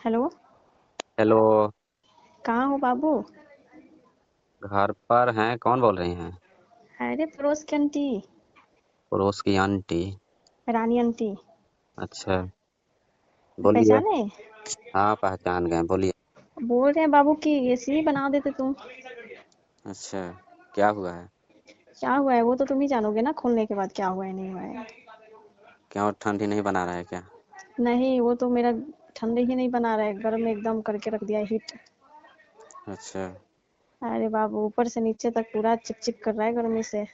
Hello. Hello. कहाँ हो बाबू? घर पर हैं? कौन बोल रही हैं? अरे पड़ोस की आंटी। पड़ोस की आंटी? रानी आंटी। अच्छा, बोलिए। पहचाने? हाँ, पहचान गए, बोलिए। बोल रहे हैं बाबू की एसी बना देते तुम। अच्छा, क्या हुआ है? क्या हुआ है वो तो तुम ही जानोगे ना, खोलने के बाद क्या हुआ है नहीं हुआ है। क्यों, ठंडी नहीं बना रहा है क्या? नहीं, वो तो मेरा ठंडे ही नहीं बना रहा है, गर्म एकदम करके रख दिया है हीट। अच्छा। अरे बाबू ऊपर से नीचे तक पूरा चिपचिप कर रहा है गर्मी से।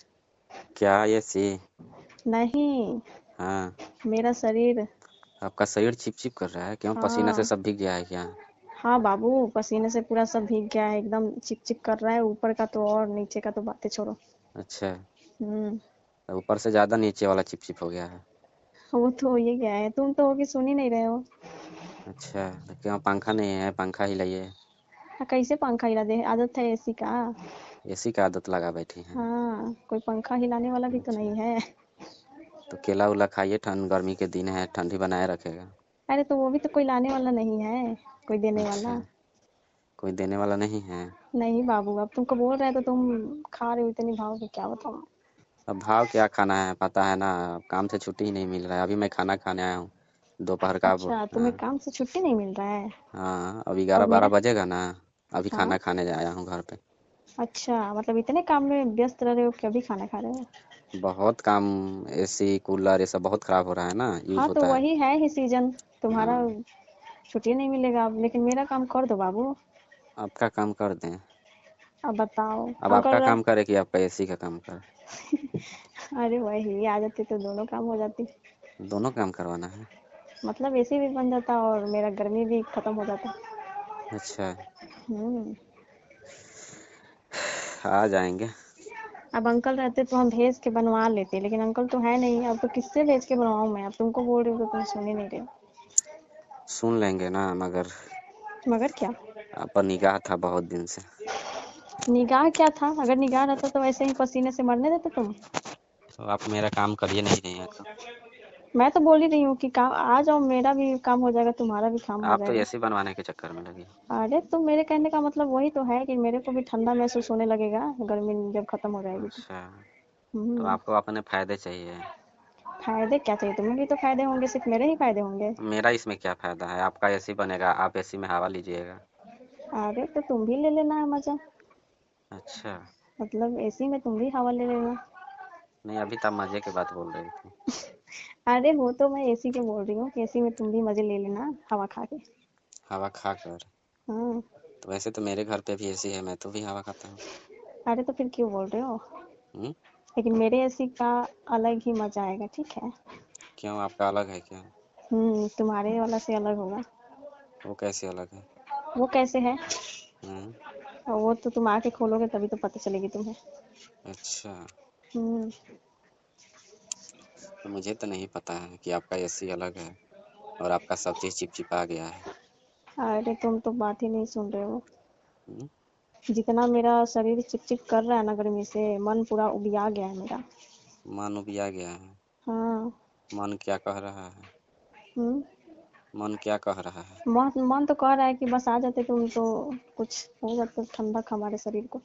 क्या ये सी? नहीं, हाँ। मेरा शरीर। आपका शरीर चिप चिप कर रहा है? क्यों, पसीना से हाँ। सब भीग गया है क्या? हाँ बाबू, पसीने से पूरा सब भीग गया है, एकदम चिप चिप कर रहा है, ऊपर का तो और नीचे का तो बातें छोड़ो। अच्छा, हम्म। तो ऊपर से ज्यादा नीचे वाला चिप चिप हो गया है? वो तो हो ही गया है, तुम तो हो कि सुन ही नहीं रहे हो। अच्छा, तो क्यों पंखा नहीं है? पंखा हिलाइए। कैसे पंखा हिला दे, आदत है एसी का। एसी का आदत लगा बैठी हैं? हाँ, कोई पंखा हिलाने वाला भी तो अच्छा, नहीं है। तो केला उला खाइए, ठंड गर्मी के दिन है, ठंडी बनाए रखेगा। अरे तो वो भी तो कोई लाने वाला नहीं है, कोई देने अच्छा, वाला। कोई देने वाला नहीं है? नहीं बाबू, अब तुमको बोल रहे हैं तो तुम खा रहे हो इतनी भाव की, क्या बताऊँ। अब भाव क्या खाना है, पता है ना। अब काम से छुट्टी ही नहीं मिल रहा है, अभी मैं खाना खाने आया हूँ दोपहर का। अब अच्छा, तुम्हें हाँ। काम से छुट्टी नहीं मिल रहा है। हाँ, अब और 11-12 मेरा। बजेगा ना। अभी हाँ। खाना खाने आया हूँ घर पे। अच्छा, मतलब इतने काम में व्यस्त रह रहे हो कि अभी खाना खा रहे हो। बहुत काम। एसी कूलर ये सब बहुत खराब हो रहा है ना, यूज हाँ तो होता है। वही है ही सीजन तुम्हारा। हाँ। छुट्टी नहीं मिलेगा अब, लेकिन मेरा काम कर दो बाबू। आपका काम कर दें? अब बताओ। अब आपका अंकल काम करे कि आपका एसी का काम करे? अरे वही आ जाती तो दोनों काम हो जाती। दोनों काम करवाना है? मतलब एसी भी बन जाता और मेरा गर्मी भी खत्म हो जाता। अच्छा। हम्म। आ जाएंगे। अब अंकल रहते तो हम भेज के बनवा लेते, लेकिन अंकल तो है नहीं, अब तो किससे भेज के बनवाऊं मैं, अब तुमको बोल रही हूँ तो तुम सुन ही नहीं रहे हो। सुन लेंगे ना, मगर मगर क्या? आप पर निगाह था बहुत दिन से। निगाह क्या था? अगर निगाह रहता तो ऐसे ही पसीने से मरने देते तुम। तो आप मेरा काम कर ही नहीं रहे हैं तो। मैं तो बोल ही रही हूँ कि काम आ जाओ, मेरा भी काम हो जाएगा, तुम्हारा भी काम हो आप तो जाएगा। एसी बनवाने के चक्कर में लगी। अरे तो मेरे कहने का मतलब वही तो है कि मेरे को भी ठंडा महसूस होने लगेगा गर्मी जब खत्म हो जाएगी तो। अच्छा, तो हम्म। आपको अपने फायदे चाहिए। फायदे क्या चाहिए? तुम्हें भी तो फायदे होंगे, सिर्फ मेरे ही फायदे होंगे। मेरा इसमें क्या फायदा है? आपका एसी बनेगा, आप एसी में हवा लीजिएगा। अरे तो तुम भी ले लेना है मजा। अच्छा। मतलब एसी में तुम भी हवा ले लेना। नहीं, अभी तो आप मजे की बात बोल रही थी। अरे वो तो मैं एसी के बोल रही हूँ कि एसी में तुम भी मजे ले लेना हवा खा के। हवा खाकर? हाँ। तो वैसे तो मेरे घर पे भी एसी है, मैं तो भी हवा खाता हूँ। अरे तो फिर क्यों बोल रहे हो? हम्म। लेकिन मेरे एसी का अलग ही मजा आएगा, ठीक है। क्यों, आपका अलग है क्या? तुम्हारे वाला से अलग होगा। वो कैसे अलग है? वो कैसे है? हम्म। और वो तो तुम आके खोलोगे तभी तो पता चलेगी तुम्हें। अच्छा, हम्म। तो मुझे तो नहीं पता है कि आपका एसी अलग है और आपका सब चीज़ चिपचिपा गया है। अरे तुम तो बात ही नहीं सुन रहे हो। हम्म। जितना मेरा शरीर चिपचिप कर रहा है ना गर्मी से, मन पूरा उबिया गया है मेरा। मन उबिया गया है? हाँ। मन क्या कह रहा है? हम्म। मन क्या कह रहा है? मन तो कह रहा है कि बस आ जाते तुम तो कुछ हो जाता ठंडक हमारे शरीर को।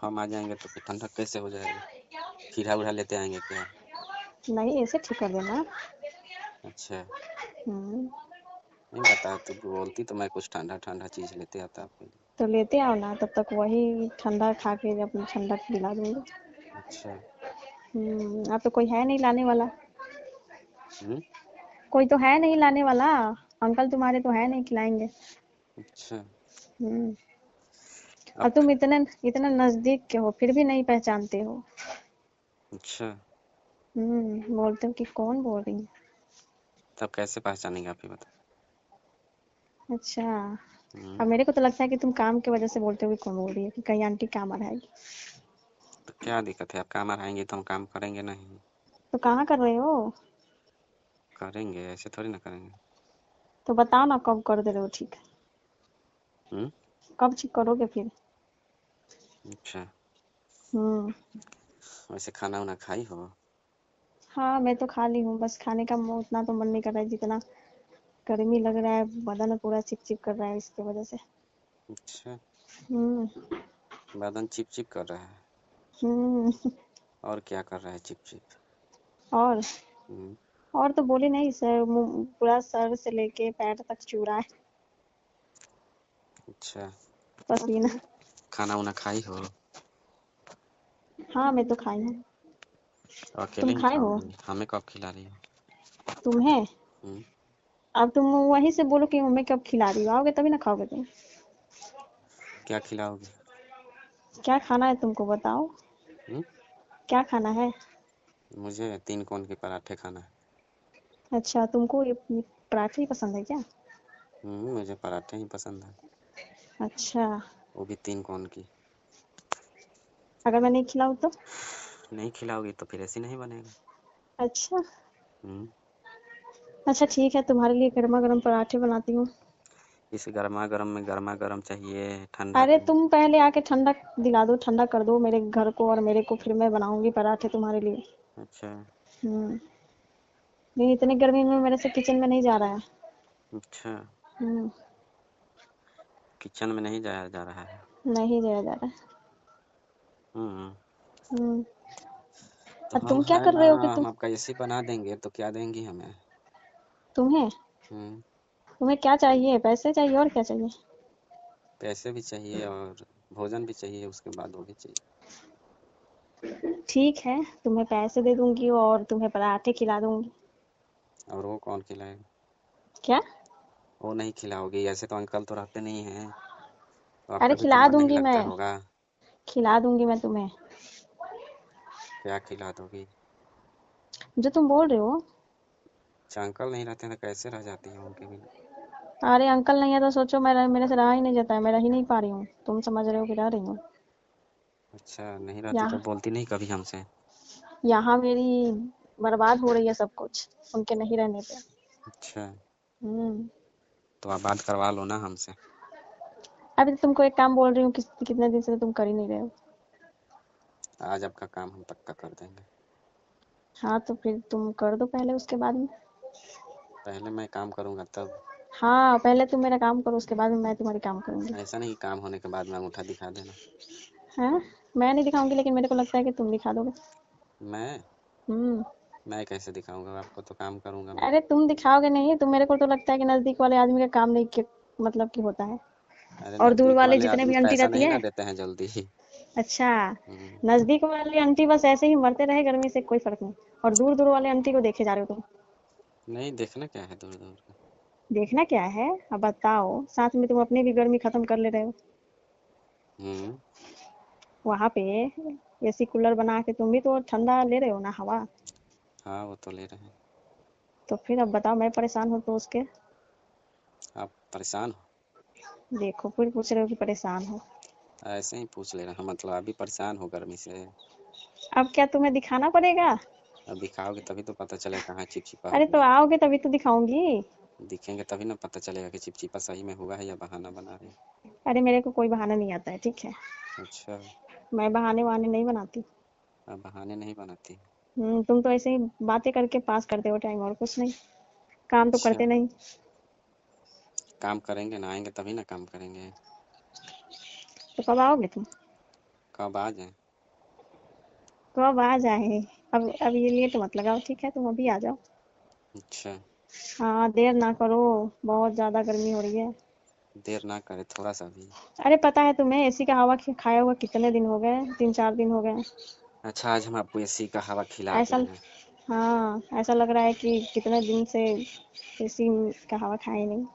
हम आ जाएंगे तो फिर ठंडक कैसे हो जाएगी? खीरा उड़ा लेते आएंगे क्या? नहीं, ऐसे ठीक कर देना। अच्छा। हम्म। नहीं बता, तू बोलती तो मैं कुछ ठंडा ठंडा चीज़ लेते आता आपके लिए। तो लेते आओ ना, तब तक वही ठंडा खा के अपनी ठंडक दिला दूंगी। अच्छा। अब तो कोई है नहीं लाने वाला। हम्म। कोई तो है नहीं लाने वाला। अंकल तुम्हारे तो है नहीं खिलाएंगे। अच्छा। हम्म। अब अब। तुम इतने इतना नजदीक के हो फिर भी नहीं पहचानते हो। अच्छा, बोलते हो कि कौन बोल रही है। तब कैसे पहचानेंगे, आप ही बता। अच्छा। हम्म। अब मेरे को तो लगता है कि तुम काम की वजह से बोलते हो कि कौन बोल रही है, कि कहीं आंटी काम आ रहा है। तो क्या दिक्कत है, आप काम आएंगे तो हम काम करेंगे नहीं? तो कहाँ कर रहे हो? करेंगे, ऐसे थोड़ी ना करेंगे। तो बताओ ना कब कर दे रहे हो ठीक। हम्म। कब ठीक करोगे फिर? अच्छा। हम्म। वैसे खाना वाना खाई हो? हाँ मैं तो खा ली हूँ, बस खाने का उतना तो मन नहीं कर रहा है जितना गर्मी लग रहा है, बदन पूरा चिपचिप कर रहा है इसकी वजह से। अच्छा, हम्म। बदन चिप चिप कर रहा है। हम्म। और क्या कर रहा है चिप चिप? और हम्म, और तो बोली नहीं सर, पूरा सर से लेके पैर तक चू रहा है अच्छा, पसीना। खाना उना खाई हो? हाँ मैं तो खाई हूँ। अकेले तुम ही खाए हो? खाओगी? हमें कब खिला रही हो? तुम्हें? हम्म, अब तुम वहीं से बोलो कि हमें कब खिला रही हो, आओगे तभी ना खाओगे तुम। क्या खिलाओगी? क्या खाना है तुमको बताओ। हम्म, क्या खाना है? मुझे 3 कोन के पराठे खाना है। अच्छा, तुमको ये पराठे ही पसंद है क्या? मुझे पराठे ही पसंद है, अच्छा। वो भी 3 कोन की। अगर मैं नहीं खिलाऊँ तो? नहीं खिलाओगी तो फिर ऐसे नहीं बनेगा। अच्छा। हम्म, अच्छा ठीक है, तुम्हारे लिए गर्मा गर्म पराठे बनाती हूँ। इस गर्मा गर्म में गर्मा गर्म चाहिए, ठंडा अरे नहीं। तुम पहले आके ठंडा दिला दो, ठंडा कर दो मेरे घर को और मेरे को, फिर मैं बनाऊंगी पराठे तुम्हारे लिए। अच्छा, हम्म। नहीं, इतनी गर्मी में मेरे से किचन में नहीं जा रहा है। अच्छा, हम्म। किचन में नहीं जाया जा रहा है। नहीं जाया जा रहा है। हम्म, हम्म। तो और हम तुम क्या है कर ना, रहे हो कि तुम? हम आपका एसी बना देंगे तो क्या देंगी हमें? तुम्हें? हम्म, तुम्हें क्या चाहिए, पैसे चाहिए और क्या चाहिए? पैसे भी चाहिए और भोजन भी चाहिए, उसके बाद वो भी चाहिए। ठीक है, तुम्हें पैसे दे दूंगी और तुम्हें पराठे खिला दूंगी। और वो कौन खिलाएगा? क्या? वो नहीं खिलाओगी? ऐसे तो अंकल तो रहते नहीं हैं, तो अरे आपका भी तो खिला मन नहीं दूंगी लगता मैं। होगा। खिला दूंगी मैं तुम्हें। क्या खिला दोगी? जो तुम बोल रहे हो। अच्छा, अंकल नहीं रहते हैं तो कैसे रह जाती है उनके बिना? अरे अंकल नहीं है तो सोचो, मेरे से रहा ही नहीं जाता है, मैं रह ही नहीं पा रही हूँ, तुम समझ रहे हो कि रह रही हूँ। अच्छा, नहीं रहती तो यहाँ बोलती नहीं कभी हमसे? यहाँ मेरी बर्बाद हो रही है सब कुछ, उनके नहीं रहने पे। अच्छा, हम्म। तो आप बात करवा लो ना हमसे। अभी तो तुमको एक काम बोल रही हूँ, कितने दिन से तुम कर ही नहीं रहे हो। आज आपका काम हम पक्का कर देंगे। हाँ तो फिर तुम कर दो पहले, उसके बाद में। पहले मैं काम करूंगा तब। हाँ पहले तुम मेरा काम करो, उसके बाद में मैं तुम्हारी काम करूंगी। ऐसा नहीं कि काम होने के बाद में अंगूठा दिखा देना। हाँ। मैं नहीं दिखाऊंगी, लेकिन मेरे को लगता है कि तुम दिखा दोगे। मैं हम्म। मैं कैसे दिखाऊंगा आपको? तो काम करूंगा मैं। अरे तुम दिखाओगे नहीं, तुम, मेरे को तो लगता है कि नजदीक वाले आदमी का काम नहीं मतलब कि होता है। अरे और दूर नजदीक वाले वाले जितने आदमी भी आंटी पैसा रहती नहीं है। ना देते हैं जल्दी। अच्छा। हम्म, नजदीक वाली आंटी बस ऐसे ही मरते रहे गर्मी से, कोई फर्क नहीं। और दूर दूर वाले आंटी को देखे जा रहे हो तुम। नहीं देखना क्या है दूर दूर का? देखना क्या है? अब बताओ, साथ में तुम अपनी भी गर्मी खत्म कर ले रहे हो। हम्म, वहां पे एसी कूलर बना के तुम भी तो ठंडा ले रहे हो ना हवा। हाँ वो तो ले रहे हैं। तो फिर अब बताओ, मैं परेशान हूँ तो उसके। आप परेशान हो? देखो फिर पूछ रहे हो कि परेशान हो। ऐसे ही पूछ ले रहे हैं, मतलब आप भी परेशान हो गर्मी से? अब क्या तुम्हें दिखाना पड़ेगा? अब दिखाओगे तभी तो पता चलेगा कहाँ चिपचिपा हो अरे तो गया। आओगे तभी तो दिखाऊंगी। दिखेंगे तभी ना पता चलेगा कि चिपचिपा सही में हुआ है या बहाना बना रही। अरे मेरे को कोई बहाना नहीं आता है, ठीक है। अच्छा, मैं बहाने वहाने नहीं बनाती। आप बहाने नहीं बनाती? तुम तो ऐसे ही बातें करके पास करते हो टाइम, और कुछ नहीं। काम तो अच्छा, करते नहीं। काम करेंगे ना, आएंगे तभी ना काम करेंगे। तो कब आओगे तुम? कब आ जाए? कब आ जाए? अब ये लेट मत लगाओ, ठीक है, तुम अभी आ जाओ। अच्छा, हाँ देर ना करो, बहुत ज्यादा गर्मी हो रही है। देर ना करे थोड़ा सा भी। अरे पता है तुम्हें, एसी का हवा खाया हुआ कितने दिन हो गए, 3-4 दिन हो गए। अच्छा, आज हम आपको एसी का हवा खिला ऐसा, रहे हैं। हाँ ऐसा लग रहा है कि कितने दिन से एसी का हवा खाए नहीं।